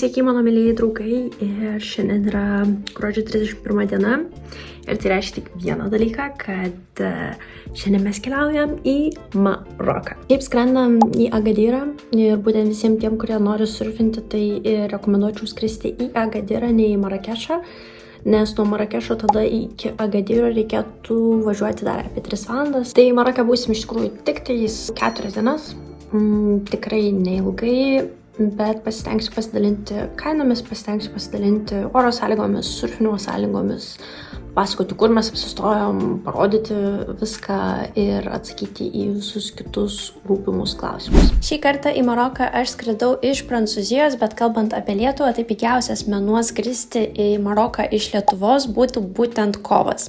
Sveiki, mano mėlyjei draugai, ir šiandien yra gruodžio 31 diena ir tai reiškia tik vieną dalyką, kad šiandien mes keliaujam į Maroką. Kaip skrendam į Agadyrą ir būtent visiems tiem, kurie nori surfinti, tai rekomenduočiau skristi į Agadyrą, ne į Marakešą, nes nuo Marakešo tada iki Agadyro reikėtų važiuoti dar apie 3 valandas. Tai Maroke būsim iš tikrųjų tik 4 dienas, tikrai neilgai. Bet pasitengsiu pasidalinti kainomis, pasitengsiu pasidalinti oro sąlygomis, surfinimo sąlygomis, pasakoti, kur mes apsistojom, parodyti viską ir atsakyti į visus kitus rūpimus klausimus. Šį kartą į Maroką aš skridau iš Prancūzijos, bet kalbant apie Lietuvą, tai pigiausias mėnuo skristi į Maroką iš Lietuvos būtų būtent kovas.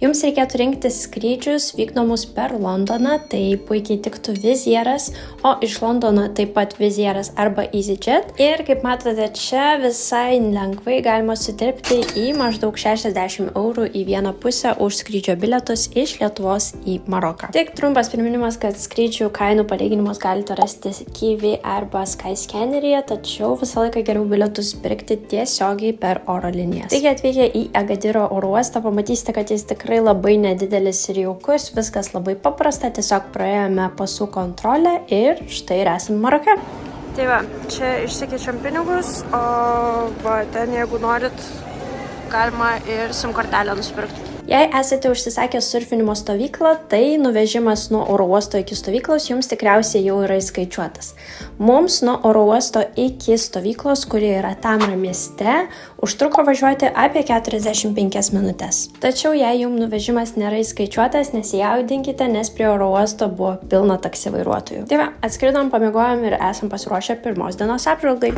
Jums reikėtų rinktis skrydžius vykdomus per Londoną, tai puikiai tiktų Wizz Airas, o iš Londono taip pat Wizz Airas arba EasyJet. Ir kaip matote, čia visai lengvai galima sutilpti į maždaug 60 eurų į vieną pusę už skrydžio bilietus iš Lietuvos į Maroką. Tik trumpas priminimas, kad skrydžių kainų palyginimus galite rasti Kiwi arba Skyscanneryje, tačiau visą laiką geriau bilietus pirkti tiesiogiai per oro linijas. Taigi atvykę į Agadyro oro uostą pamatysite, kad jis tikrai labai nedidelis ir jaukus, viskas labai paprasta, tiesiog praėjome pasų kontrolę ir štai ir esame Maroke. Tai va, čia išsikeičiam pinigus, o va, ten jeigu norit, galima ir SIM kortelę nusipirkti. Jei esate užsisakę surfinimo stovyklą, tai nuvežimas nuo oro uosto iki stovyklos jums tikriausiai jau yra įskaičiuotas. Mums nuo oro uosto iki stovyklos, kuri yra Tamra mieste, užtruko važiuoti apie 45 minutes. Tačiau jei jums nuvežimas nėra įskaičiuotas, nesijaudinkite, nes prie oro uosto buvo pilna taksi vairuotojų. Tai va, atskridom, pamiegojom ir esam pasiruošę pirmos dienos apžvalgai.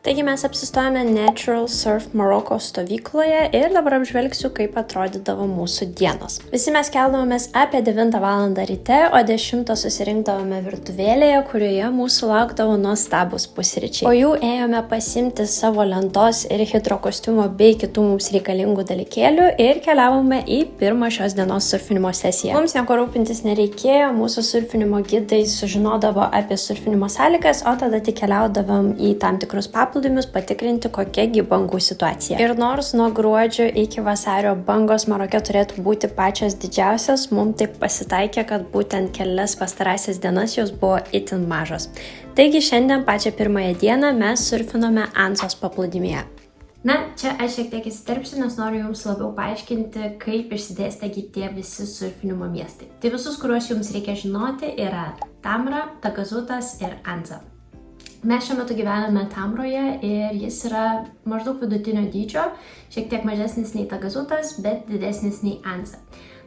Taigi mes apsistojame Natural Surf Morocco stovykloje ir dabar apžvelgsiu, kaip atrodydavo mūsų dienos. Visi mes keldavomės apie 9 valandą ryte, o 10 susirinkdavome virtuvėlėje, kurioje mūsų laukdavo nuostabus pusryčiai. O jų ėjome pasimti savo lentos ir hidrokostiumo bei kitų mums reikalingų dalykėlių ir keliavome į pirmą šios dienos surfinimo sesiją. Mums nieko rūpintis nereikėjo, mūsų surfinimo gidai sužinodavo apie surfinimo sąlygas, o tada tik keliaudavom į tam tikrus paplūdimius patikrinti, kokiagi bangų situacija. Ir nors nuo gruodžio iki vasario bangos Maroke turėtų būti pačios didžiausios, mums taip pasitaikė, kad būtent kelias pastarąsias dienas jos buvo itin mažos. Taigi šiandien pačią pirmąją dieną mes surfinome Ansos paplūdimyje. Na, čia aš šiek tiek įsiterpsiu, nes noriu jums labiau paaiškinti, kaip išsidėstė tie visi surfinimo miestai. Tai visus, kuriuos jums reikia žinoti, yra Tamra, Tagazutas ir Anza. Mes šiuo metu gyvename Tamroje ir jis yra maždaug vidutinio dydžio, šiek tiek mažesnis nei Tagazutas, bet didesnis nei Anza.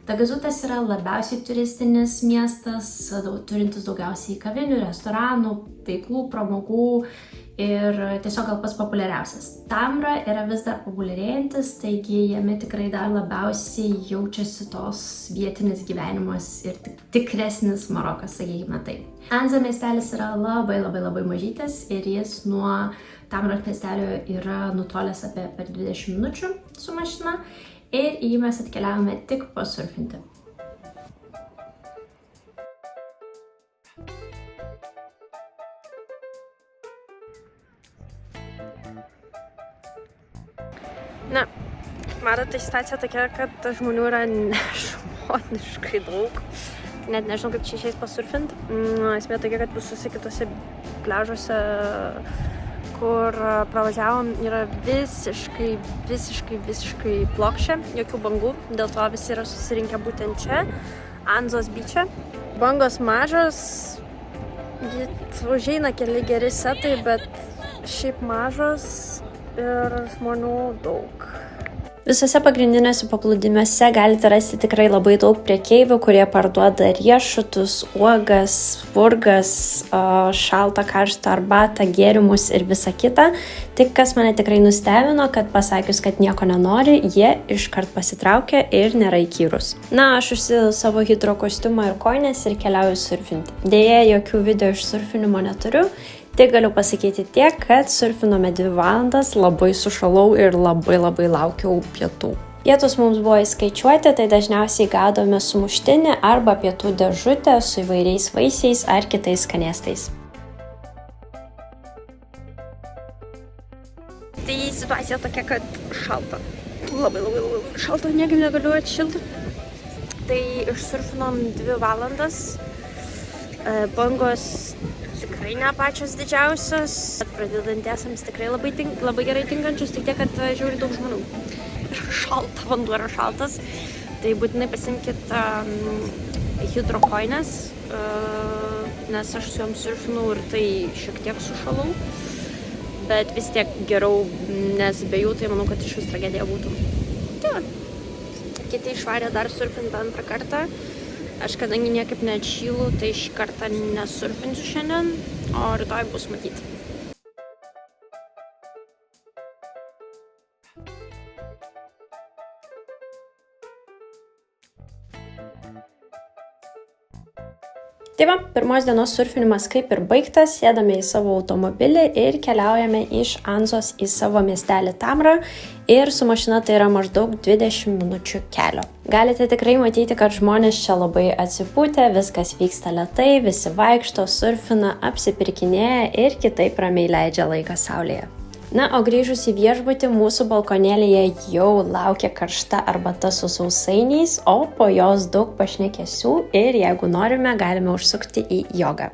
Tagazutas yra labiausiai turistinis miestas, turintis daugiausiai kavinių, restoranų, veiklų, pramogų ir tiesiog gal pats populiariausias. Tamra yra vis dar populiarėjantis, taigi jame tikrai dar labiausiai jaučiasi tos vietinis gyvenimas ir tikresnis Marokas, sakykime taip. Anza miestelis yra labai mažytis ir jis nuo Tamros miestelio yra nutolęs apie per 20 minučių su mašina ir į jį mes atkeliavome tik pasurfinti. Na, matote, situacija tokia, kad žmonių yra nežmoniškai daug. Net nežinau, kaip čia išeis pasurfinti. Esmė tokia, kad visose kitose pliažuose, kur pravažiavom, yra visiškai plokščia, jokių bangų. Dėl to visi yra susirinkę būtent čia, Anzos beach'e. Bangos mažos, užeina keli geri setai, bet šiaip mažos ir žmonių daug. Visose pagrindinėse paplūdimiuose galite rasti tikrai labai daug prekeivių, kurie parduoda riešutus, uogas, spurgas, šaltą karštą arbatą, gėrimus ir visa kita. Tik kas mane tikrai nustebino, kad pasakius, kad nieko nenori, jie iškart pasitraukia ir nėra įkyrus. Na, aš užsidedu savo hidrokostiumą ir kojines ir keliauju surfinti. Deja, jokių video iš surfinimo neturiu. Tik galiu pasakyti tiek, kad surfinome 2 valandas, labai sušalau ir labai laukiau pietų. Pietus mums buvo įskaičiuoti, tai dažniausiai gaudome sumuštinį arba pietų dėžutę su įvairiais vaisiais ar kitais skanėstais. Tai situacija tokia, kad šalta. Labai šalta, niekaip negaliu atšilti. Tai išsurfinom 2 valandas. Bangos tikrai ne pačios didžiausios. Pradedantiesiems tikrai labai gerai tinkančius, tik tiek, kad žiūri daug žmonių. Šalta, vanduo yra šaltas. Tai būtinai pasimkit hidrokoines, nes aš su jom surfinau ir tai šiek tiek sušalau. Bet vis tiek geriau, nes be jų tai manau, kad iš vis tragedija būtų. Tai kiti išvarė dar surfinti 2 kartą. Aš kadangi niekaip neatšylu, tai šį kartą nesurfinsiu šiandien, o rytoj bus matyti. Tai va, pirmos dienos surfinimas kaip ir baigtas, sėdame į savo automobilį ir keliaujame iš Anzos į savo miestelį Tamrą ir su mašina tai yra maždaug 20 minučių kelio. Galite tikrai matyti, kad žmonės čia labai atsipūtę, viskas vyksta lėtai, visi vaikšto, surfina, apsipirkinėja ir kitaip ramiai leidžia laiką saulėje. Na, o grįžus į viešbutį, mūsų balkonėlyje jau laukia karšta arbata su sausainiais, o po jos daug pašnekesių ir jeigu norime, galime užsukti į jogą.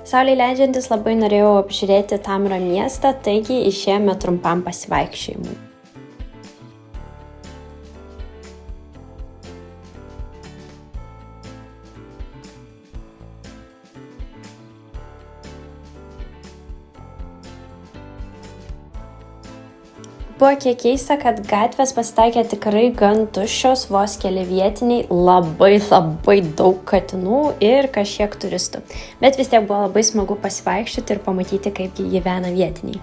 Saulei leidžiantis labai norėjau apžiūrėti Tamrą miestą, taigi išėjome trumpam pasivaikščiojimui. Buvo kiek keista, kad gatvės pasitaikė tikrai gan tuščios, vos keli vietiniai, labai daug katinų ir kažkiek turistų. Bet vis tiek buvo labai smagu pasivaikščioti ir pamatyti, kaip gyvena vietiniai.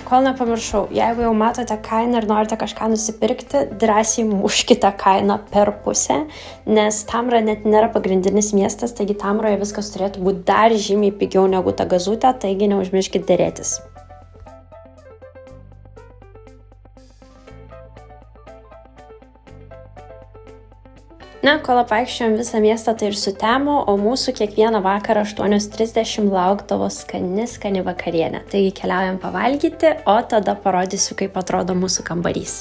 Kol nepamiršau, jeigu jau matote kainą ir norite kažką nusipirkti, drąsiai muškite kainą per pusę, nes Tamra net nėra pagrindinis miestas, taigi Tamroje viskas turėtų būti dar žymiai pigiau negu Tagazutė, taigi neužmirškit dėrėtis. Na, kol apvaikščiojom visą miestą, tai ir sutemo, o mūsų kiekvieną vakarą 8:30 laukdavo skani vakarienė. Taigi keliaujam pavalgyti, o tada parodysiu, kaip atrodo mūsų kambarys.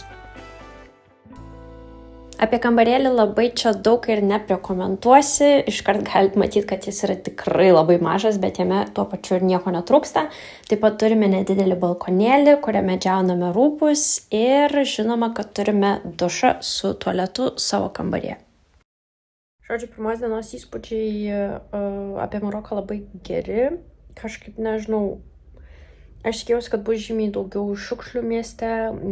Apie kambarėlį labai čia daug ir neprekomentuosi, iškart galit matyti, kad jis yra tikrai labai mažas, bet jame tuo pačiu ir nieko netrūksta. Taip pat turime nedidelį balkonėlį, kuriame džiauname rūbus ir žinoma, kad turime dušą su tualetu savo kambaryje. Žodžiu, pirmos dienos įspūdžiai apie Maroką labai geri. Kažkaip nežinau, aš tikėjausi, kad bus žymiai daugiau šiukšlių mieste,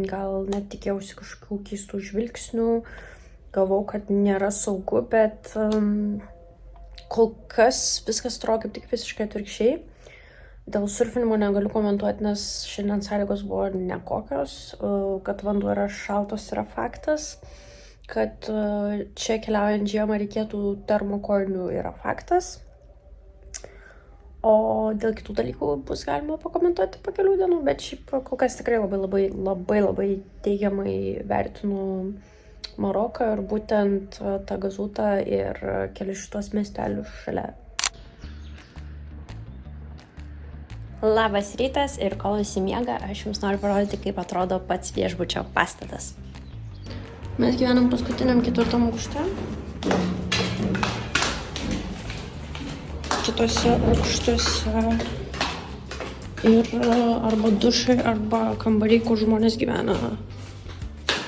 gal net tikėjausi kažkokių keistų žvilgsnių, galvau, kad nėra saugu, bet kol kas viskas atrodo kaip tik visiškai atvirkščiai. Dėl surfinimo negaliu komentuoti, nes šiandien sąlygos buvo nekokios, kad vanduo yra šaltos yra faktas. Kad čia keliaujant žiemą reikėtų termokojinių yra faktas. O dėl kitų dalykų bus galima pakomentuoti po kelių dienų, bet šiaip kol kas tikrai labai teigiamai vertinu Maroką ir būtent Tagazutą ir kelius šitos miestelius šalia. Labas rytas ir kol visi miega, aš jums noriu parodyti, kaip atrodo pats viešbučio pastatas. Mes gyvenam paskutiniam 4. aukšte. Šitose aukštuose ir arba dušai, arba kambariai, kur žmonės gyvena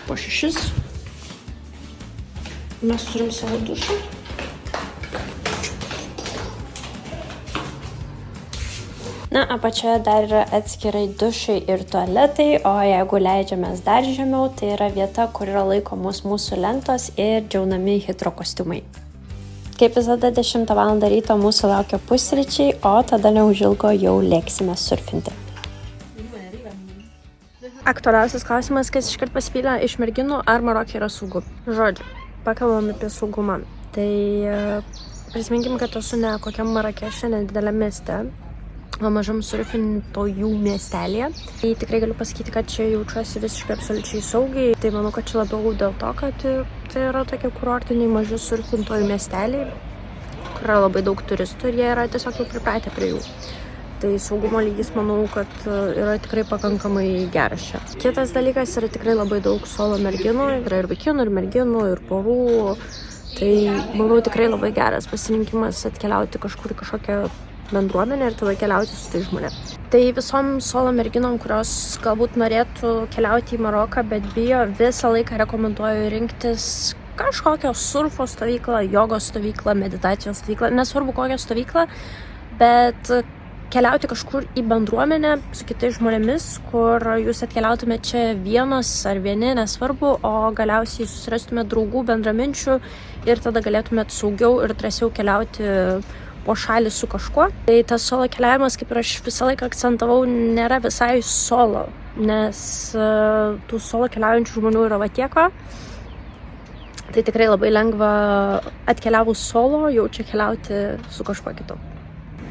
po 6. Mes turim savo dušą. Na, apačioje dar yra atskirai dušai ir tualetai, o jeigu leidžiamės dar žemiau, tai yra vieta, kur yra laikomos mūsų lentos ir džiaunami hidrokostiumai. Kaip visada 10 val. Ryto mūsų laukia pusryčiai, o tada neužilgo jau lėksime surfinti. Aktualiausias klausimas, kas iškart pasipylė iš merginų, ar Maroke yra saugu. Žodžiu, pakalbam apie saugumą. Tai prisiminkim, kad esu ne kokiam Marakeše, nedideliam mieste. mažam surfintojų miestelėje. Tai tikrai galiu pasakyti, kad čia jaučiuosi visiškai absoliučiai saugiai. Tai manau, kad čia labiau dėl to, kad tai yra tokie kurortiniai maži surfintojų miesteliai, kur yra labai daug turistų ir jie yra tiesiog jau pripratę prie jų. Tai saugumo lygis, manau, kad yra tikrai pakankamai geras čia. Kitas dalykas, yra tikrai labai daug solo merginų, yra ir vaikinų, ir merginų, ir porų. Tai, manau, tikrai labai geras pasirinkimas atkeliauti kažkur į kažkokią bendruomenę ir tada keliauti su tai žmonėmis. Tai visom solo merginom, kurios galbūt norėtų keliauti į Maroką, bet bijo, visą laiką rekomenduoju rinktis kažkokią surfo stovyklą, jogos stovyklą, meditacijos stovyklą, nesvarbu kokią stovyklą, bet keliauti kažkur į bendruomenę su kitais žmonėmis, kur jūs atkeliautumėte čia vienas ar vieni, nesvarbu, o galiausiai susirastumėte draugų, bendraminčių ir tada galėtumėte saugiau ir drąsiau keliauti po šalį su kažkuo. Tai tas solo keliavimas, kaip ir aš visą laiką akcentavau, nėra visai solo, nes tų solo keliaujančių žmonių yra va tiek. Tai tikrai labai lengva atkeliavus solo jau čia keliauti su kažkuo kitu.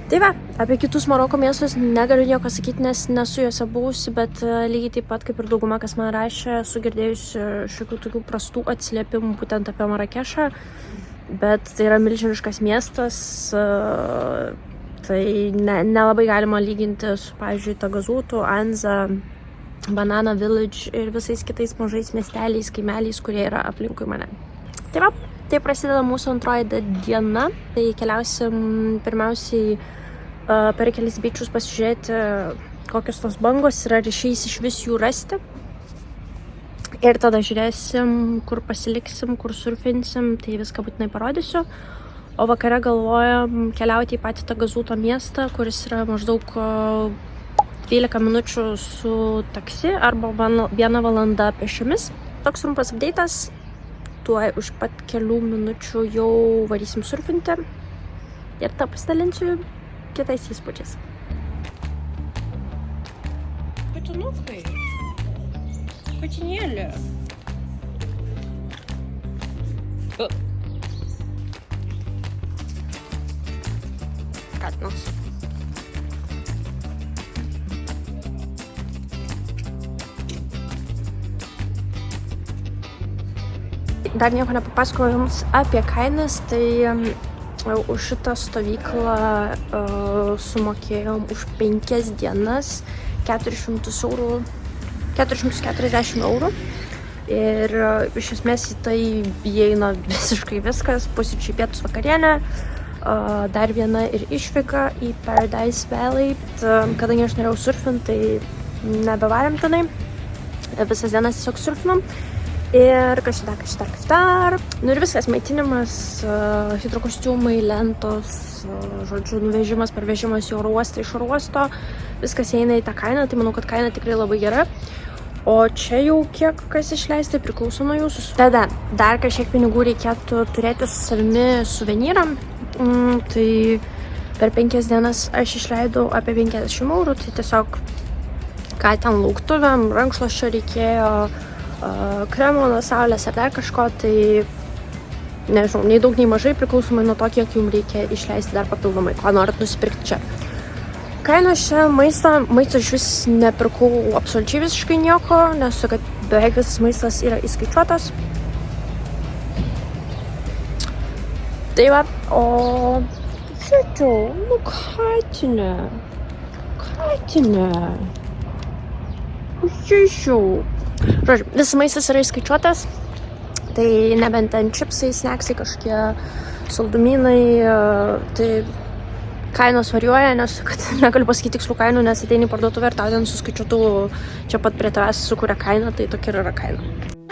Tai va, apie kitus Maroko miestus negaliu nieko sakyti, nes nesu juose buvusi, bet lygiai taip pat kaip ir dauguma, kas man rašė, esu girdėjusi šiokių tokių prastų atsiliepimų būtent apie Marakešą, bet tai yra milžiniškas miestas, tai nelabai galima lyginti su, pavyzdžiui, Tagazutu, Anza, Banana Village ir visais kitais mažais miesteliais, kaimeliais, kurie yra aplinkui mane. Tai va, tai prasideda mūsų antroji diena, tai keliausim pirmiausiai per kelis beachus pasižiūrėti, kokios tos bangos ir ar išeis iš vis jų rasti. Ir tada žiūrėsim, kur pasiliksim, kur surfinsim, tai viską būtinai parodysiu. O vakare galvojam keliauti į patį Tagazuto miestą, kuris yra maždaug 12 minučių su taksi arba 1 valanda pešiomis. Toks trumpas update'as. Tuoj už pat kelių minučių jau varysim surfinti ir tą pasidalinsiu kitais įspūdžiais. Patinukai. Patinėlė. Katinas. Dar nieko nepapasakojau jums apie kainas, tai už šitą stovyklą sumokėjom už 5 dienas 440 eurų. Ir iš esmės į tai įeina visiškai viskas, pusryčiai, pietus, vakarienė, dar viena ir išvyka į Paradise Valley. Kadangi aš norėjau surfinti, tai nebevarėm tenai, visas dienas tiesiog surfinom. Ir kažkada. Nu ir viskas, maitinimas, hidrokostiumai, lentos, žodžiu, nuvežimas, parvežimas į oro uostą, iš oro uosto. Viskas eina į tą kainą, tai manau, kad kaina tikrai labai gera. O čia jau kiek kas išleisti priklauso nuo jūsų. Tada dar kažkiek pinigų reikėtų turėti su savimi suvenyram. Tai per 5 dienas aš išleidau apie 50 eurų, tai tiesiog ką ten lauktuvėm, rankšluosčio reikėjo, kremo nuo saulės ar dar kažko, tai nežinau, nei daug, nei mažai, priklausomai nuo to, kiek jums reikia išleisti dar papildomai, ko norit nusipirkti čia. Kainos čia maisto iš vis nepirkau absoliučiai visiškai nieko, nes kad beveik visas maistas yra įskaičiuotas. Tai va, o šičiau, nu Katinė. Šičiau. Žodžiu, visas maistas yra įskaičiuotas, tai nebent ten čipsai, snacksai, kažkokie saldumynai, tai kainos varijuoja, nes kad negaliu pasakyti tikslių kainų, nes ateini į parduotuvę ir tau ten suskaičiuotų čia pat prie tavęs sukuria kaina, tai tokia ir yra kaina.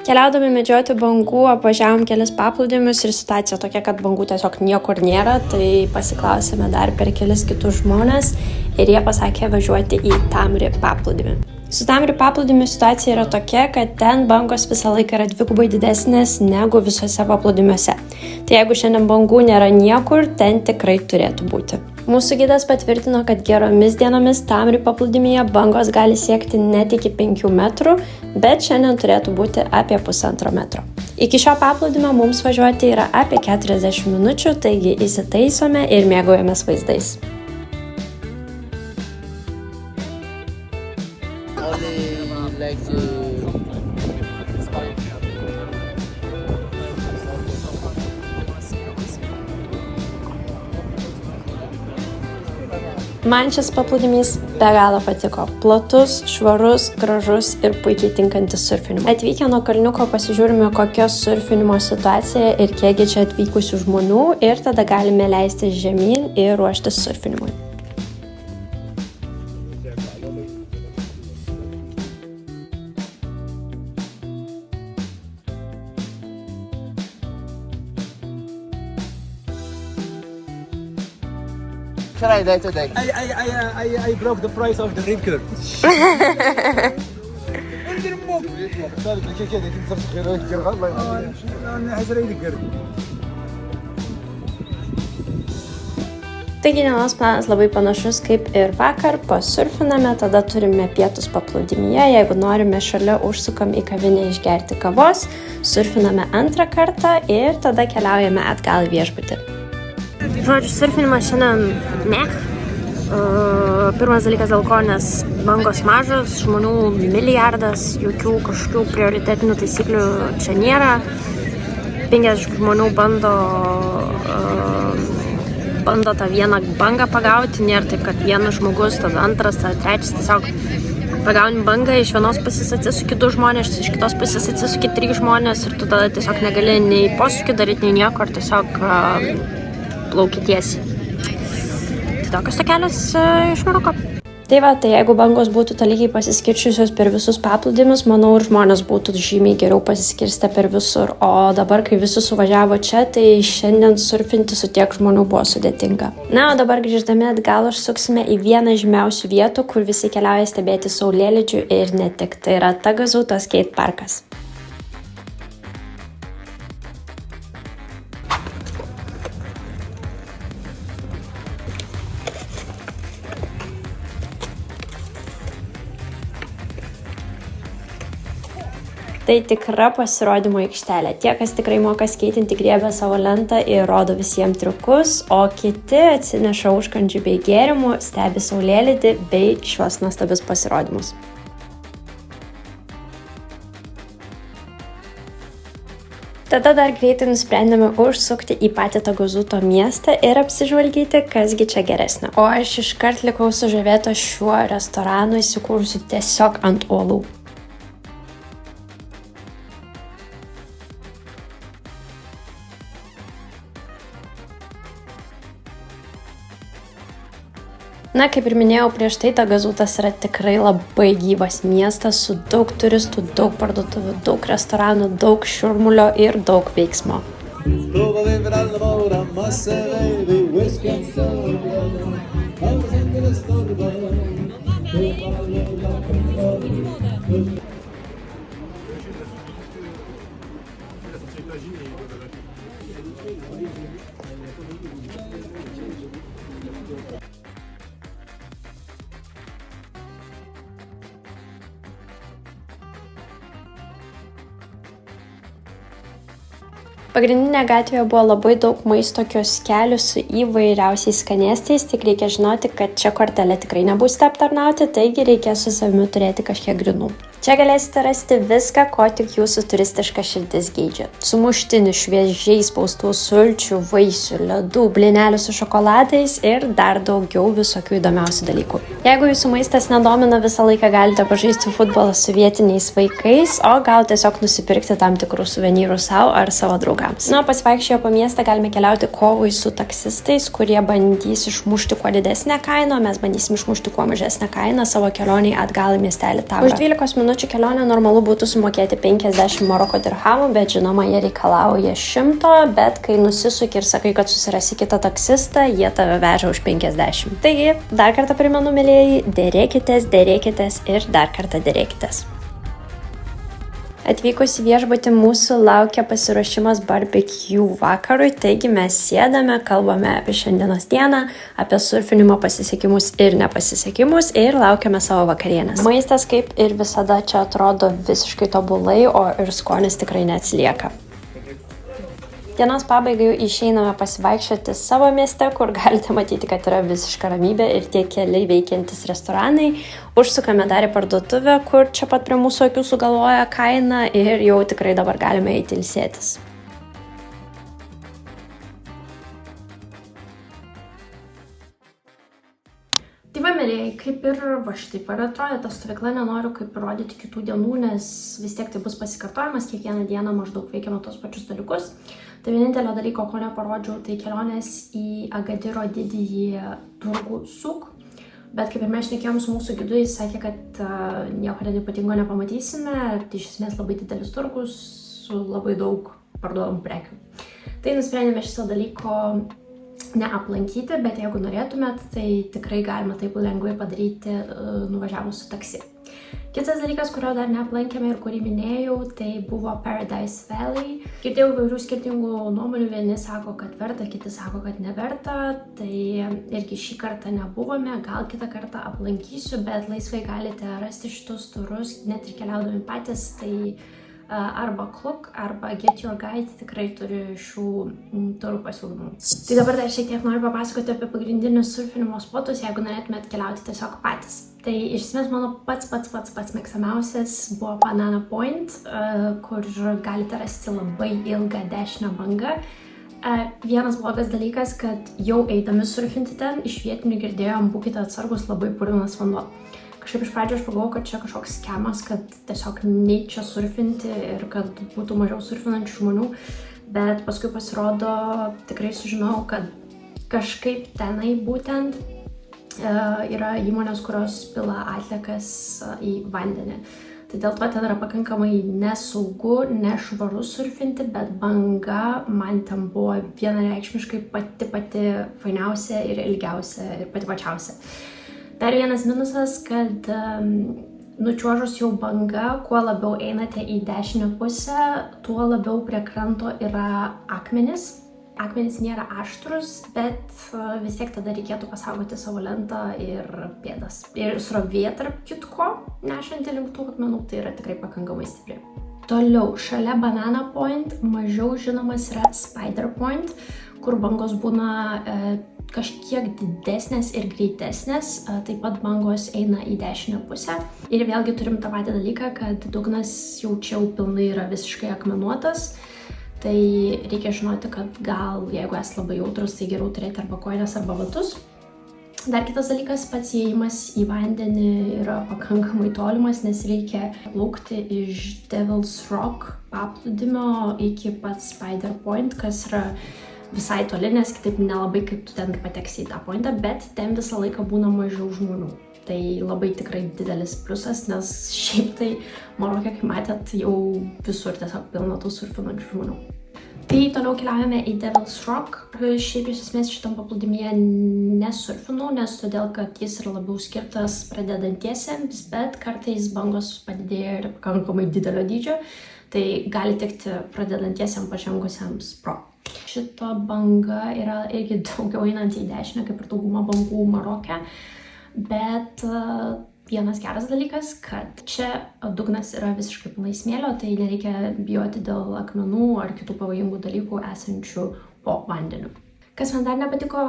Keliaudami medžioti bangų apvažiavom kelis paplūdimius ir situacija tokia, kad bangų tiesiog niekur nėra, tai pasiklausėme dar per kelis kitus žmonės ir jie pasakė važiuoti į Tamri paplūdimį. Su Tamri paplūdimiu situacija yra tokia, kad ten bangos visą laiką yra 2 didesnės negu visose paplūdimiuose. Tai jeigu šiandien bangų nėra niekur, ten tikrai turėtų būti. Mūsų gidas patvirtino, kad geromis dienomis Tamri paplūdimyje bangos gali siekti net iki 5 metrų, bet šiandien turėtų būti apie 1,5 metro. Iki šio paplūdimio mums važiuoti yra apie 40 minučių, taigi įsitaisome ir mėgaujamės vaizdais. Man šis paplūdimys be galo patiko. Platus, švarus, gražus ir puikiai tinkantis surfinimui. Atvykę nuo kalniuko pasižiūrime, kokia surfinimo situacija ir kiekgi čia atvykusių žmonių ir tada galime leisti žemyn ir ruoštis surfinimui. Try that today. I broke the price of the red curve. Taigi dienos planas labai panašus kaip ir vakar, pasurfiname, tada turime pietus paplūdimyje, jeigu norime šalia užsukam į kavinę išgerti kavos, surfiname antrą kartą ir tada keliaujame atgal į viešbutį. Žodžiu, surfinimas šiandien pirmas dalykas dėl ko, nes bangos mažos, žmonių milijardas, jokių kažkokių prioritetinių taisyklių čia nėra. 50 žmonių bando tą vieną bangą pagauti, nėra taip, kad vienas žmogus, tada antras, tada trečias, tiesiog pagauni bangą, iš vienos pusės atsisuki 2 žmonės, iš kitos pusės atsisuki 3 žmonės ir tu tada tiesiog negali nei posūkį daryti, nei nieko, ar tiesiog plauki tiesiai. Tai tokios takelios iš Maroko. Tai va, tai jeigu bangos būtų tolygiai pasiskirčiusios per visus paplūdimius, manau, ir žmonės būtų žymiai geriau pasiskirstę per visur. O dabar, kai visi suvažiavo čia, tai šiandien surfinti su tiek žmonių buvo sudėtinga. Na, o dabar grįždami atgal užsuksime į vieną žymiausių vietų, kur visi keliauja stebėti saulėlydžių ir ne tik. Tai yra Tagazuto skate parkas. Tai tikra pasirodymo aikštelė. Tie, kas tikrai moka skeitinti, griebia savo lentą ir rodo visiems triukus, o kiti atsineša užkandžių bei gėrimų, stebi saulėlydį bei šios nuostabius pasirodymus. Tada dar greitai nusprendėme užsukti į patį Tagazuto miestą ir apsižvalgyti, kasgi čia geresnio. O aš iškart likau sužavėta šiuo restoranu įsikūrusiu tiesiog ant uolų. Na, kaip ir minėjau prieš tai, Tagazutas yra tikrai labai gyvas miestas su daug turistų, daug parduotuvių, daug restoranų, daug šurmulio ir daug veiksmo. Pagrindinė gatvėje buvo labai daug maisto kioskelių su įvairiausiais skanėstais, tik reikia žinoti, kad čia kortelė tikrai nebūsite aptarnauti, taigi reikės su savimi turėti kažkiek grinų. Čia galėsite rasti viską, ko tik jūsų turistiška širdis geidžia. Sumuštinių, šviežiai spaustų sulčių, vaisių, ledų, blynelių su šokoladais ir dar daugiau visokių įdomiausių dalykų. Jeigu jūsų maistas nedomina, visą laiką galite pažaisti futbolą su vietiniais vaikais, o gal tiesiog nusipirkti tam tikrų suvenyrų savo ar savo draugams. Na, pasivaikščioję po miestą galime keliauti kovui su taksistais, kurie bandys išmušti kuo didesnę kainą, o mes bandysim išmušti kuo mažesnę kainą savo kelioniai atgal į miestelį Taurą. Už 12 minučių kelionę normalu būtų sumokėti 50 Maroko dirhamų, bet žinoma, jie reikalauja 100, bet kai nusisuki ir sakai, kad susirasi kitą taksistą, jie tave veža už 50. Taigi, dar kartą primenu, mėlėjai, dėrėkitės ir dar kartą dėrėkitės. Atvykus į viešbutį mūsų laukia pasiruošimas barbecue vakarui, taigi mes sėdame, kalbame apie šiandienos dieną, apie surfinimo pasisekimus ir nepasisekimus ir laukiame savo vakarienės. Maistas kaip ir visada čia atrodo visiškai tobulai, o ir skonis tikrai neatsilieka. Dienos pabaigai išeiname pasivaikščioti savo mieste, kur galite matyti, kad yra visiška ramybė ir tie keliai veikiantis restoranai. Užsukame dar į parduotuvę, kur čia pat prie mūsų akių sugalvoja kainą ir jau tikrai dabar galime eiti ilsėtis. mėlyjei, kaip ir va šitaip ir atrodė ta stovykla, nenoriu kaip ir rodyti kitų dienų, nes vis tiek tai bus pasikartojimas, kiekvieną dieną maždaug veikiame tos pačius dalykus. Tai vienintelio dalyko, ko neparodžiau, tai kelionės į Agadiro didįjį turgų Suk. Bet kaip ir mes šnekėjom su mūsų gidu, jis sakė, kad nieko ypatingo nepamatysime. Tai iš esmės labai didelis turgus su labai daug parduodamų prekių. Tai nusprendėme šito dalyko neaplankyti, bet jeigu norėtumėt, tai tikrai galima taip lengvai padaryti nuvažiavus su taksi. Kitas dalykas, kurio dar neaplankėme ir kurį minėjau, tai buvo Paradise Valley. Girdėjau įvairių skirtingų nuomonių, vieni sako, kad verta, kiti sako, kad neverta. Tai irgi šį kartą nebuvome, gal kitą kartą aplankysiu, bet laisvai galite rasti šitus turus, net ir keliaudami patys. Tai arba Klook, arba Get Your Guide tikrai turi šių turų pasiūlymų. Tai dabar dar šiek tiek noriu papasakoti apie pagrindinius surfinimo spotus, jeigu norėtumėt keliauti tiesiog patys. Tai iš esmės mano pats mėgstamiausias buvo Banana Point, kur galite rasti labai ilgą dešinę bangą. Vienas blogas dalykas, kad jau eidami surfinti ten, iš vietinių girdėjom, būkite atsargus, labai purvinas vanduo. Kažkaip iš pradžio aš pagalvojau, kad čia kažkoks skemas, kad tiesiog nei čia surfinti ir kad būtų mažiau surfinančių žmonių, bet paskui pasirodo, tikrai sužinojau, kad kažkaip tenai būtent yra įmonės, kurios pila atliekas į vandenį. Tai dėl to ten yra pakankamai nesaugu, nešvaru surfinti, bet banga man ten buvo vienareikšmiškai pati fainiausia ir ilgiausia ir pati pačiausia. Dar vienas minusas, kad nučiuožus jau banga, kuo labiau einate į dešinę pusę, tuo labiau prie kranto yra akmenys. Akmenys nėra aštrus, bet vis tiek tada reikėtų pasaugoti savo lentą ir pėdas. Ir srovė tarp kitko, nešanti link tų akmenų, tai yra tikrai pakankamai stipri. Toliau, šalia Banana Point mažiau žinomas yra Spider Point, kur bangos būna kažkiek didesnės ir greitesnės, taip pat bangos eina į dešinę pusę. Ir vėlgi turim tą patį dalyką, kad dugnas jau čia pilnai yra visiškai akmenuotas. Tai reikia žinoti, kad gal jeigu esi labai jautrus, tai geriau turėti arba kojines arba batus. Dar kitas dalykas, pats įėjimas į vandenį yra pakankamai tolimas, nes reikia plaukti iš Devil's Rock paplūdimio iki pat Spider Point, kas yra visai toli, nes kitaip nelabai kaip tu ten pateksi į tą pointą, bet ten visą laiką būna mažiau žmonių. Tai labai tikrai didelis pliusas, nes šiaip tai Maroke, kaip matėt, jau visur tiesiog pilna tų surfinančių žmonių. Tai toliau keliaujame į Devil's Rock. Šiaip iš esmės šitam paplūdimyje nesurfinau, nes todėl, kad jis yra labiau skirtas pradedantiesiems, bet kartais bangos padidėja ir pakankamai didelio dydžio, tai gali tikti pradedantiesiems pažengusiems pro. Šita banga yra irgi daugiau einanti į dešinę, kaip ir dauguma bangų Maroke, bet vienas geras dalykas, kad čia dugnas yra visiškai pilnai smėlio, tai nereikia bijoti dėl akmenų ar kitų pavojingų dalykų esančių po vandeniu. Kas man dar nepatiko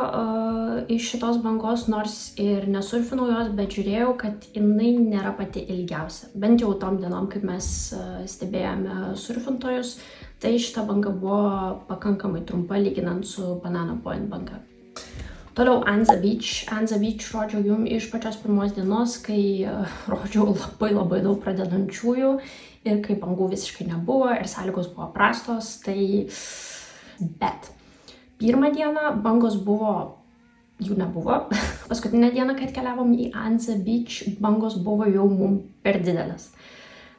iš šitos bangos, nors ir nesurfinau jos, bet žiūrėjau, kad jinai nėra pati ilgiausia. Bent jau tom dienom, kaip mes stebėjome surfintojus, tai šita banga buvo pakankamai trumpa lyginant su Banana Point banga. Toliau Anza Beach. Anza Beach rodžiau jums iš pačios pirmos dienos, kai rodžiau labai daug pradedančiųjų ir kai bangų visiškai nebuvo ir sąlygos buvo prastos, tai bet pirmą dieną bangos jų nebuvo. Paskutinę dieną, kai atkeliavom į Anza Beach, bangos buvo jau mums per didelės.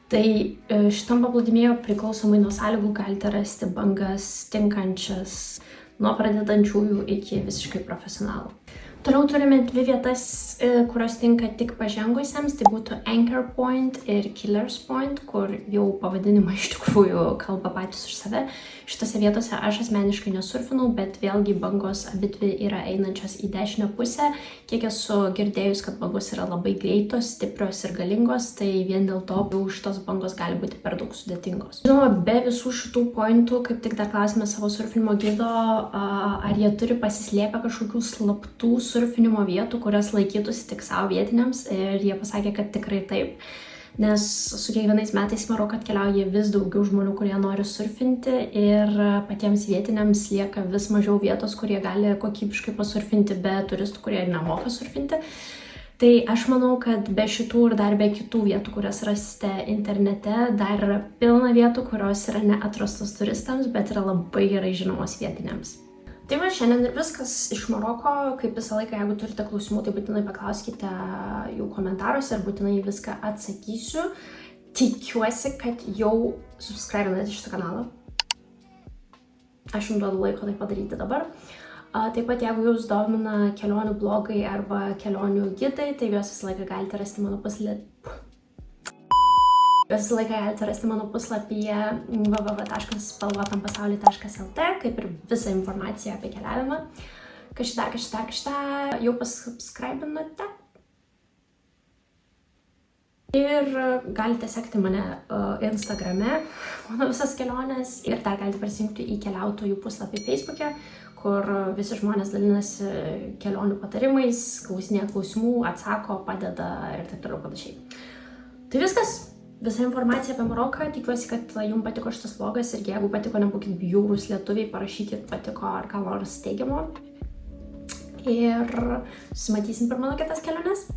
Tai šitam paplūdimyje priklausomai nuo sąlygų galite rasti bangas tinkančias nuo pradedančiųjų iki visiškai profesionalų. Toliau turime dvi vietas, kurios tinka tik pažengusiems, tai būtų Anchor Point ir Killers Point, kur jau pavadinimai iš tikrųjų kalba patys už save. Šitose vietose aš asmeniškai nesurfinau, bet vėlgi bangos abidvi yra einančios į dešinę pusę. Kiek esu girdėjus, kad bangos yra labai greitos, stiprios ir galingos, tai vien dėl to jau šitos bangos gali būti per daug sudėtingos. Žinoma, be visų šitų pointų, kaip tik dar klausime savo surfinimo gido, ar jie turi pasislėpę kažkokių slaptų surfinimo vietų, kurias laikytųsi tik savo vietiniams, ir jie pasakė, kad tikrai taip. Nes su kiekvienais metais į Maroką atkeliauja vis daugiau žmonių, kurie nori surfinti, ir patiems vietiniams lieka vis mažiau vietos, kurie gali kokybiškai pasurfinti be turistų, kurie nemoka surfinti. Tai aš manau, kad be šitų ir dar be kitų vietų, kurias rasite internete, dar yra pilna vietų, kurios yra neatrastos turistams, bet yra labai gerai žinomos vietiniams. Tai va, šiandien ir viskas iš Maroko. Kaip visą laiką, jeigu turite klausimų, tai būtinai paklauskite jų komentaruose ir būtinai viską atsakysiu. Tikiuosi, kad jau subscribinate šitą kanalą. Aš jums duodu laiko tai padaryti dabar. Taip pat, jeigu jūs domina kelionių blogai arba kelionių gidai, tai juos visą laiką galite rasti mano puslapyje www.spalvotampasauly.lt, kaip ir visą informaciją apie keliavimą. Kažką jau pasubscribinote. Ir galite sekti mane Instagrame, mano visas keliones, ir dar galite prisijungti į keliautojų puslapį Facebook'e, kur visi žmonės dalinasi kelionių patarimais, klausinėja klausimų, atsako, padeda ir taip toliau panašiai. Tai viskas, visa informacija apie Maroką. Tikiuosi, kad jums patiko šitas vlogas ir jeigu patiko, nebūkit bjaurūs lietuviai, parašykit patiko ar ką nors teigiamo. Ir susimatysim per mano kitas keliones.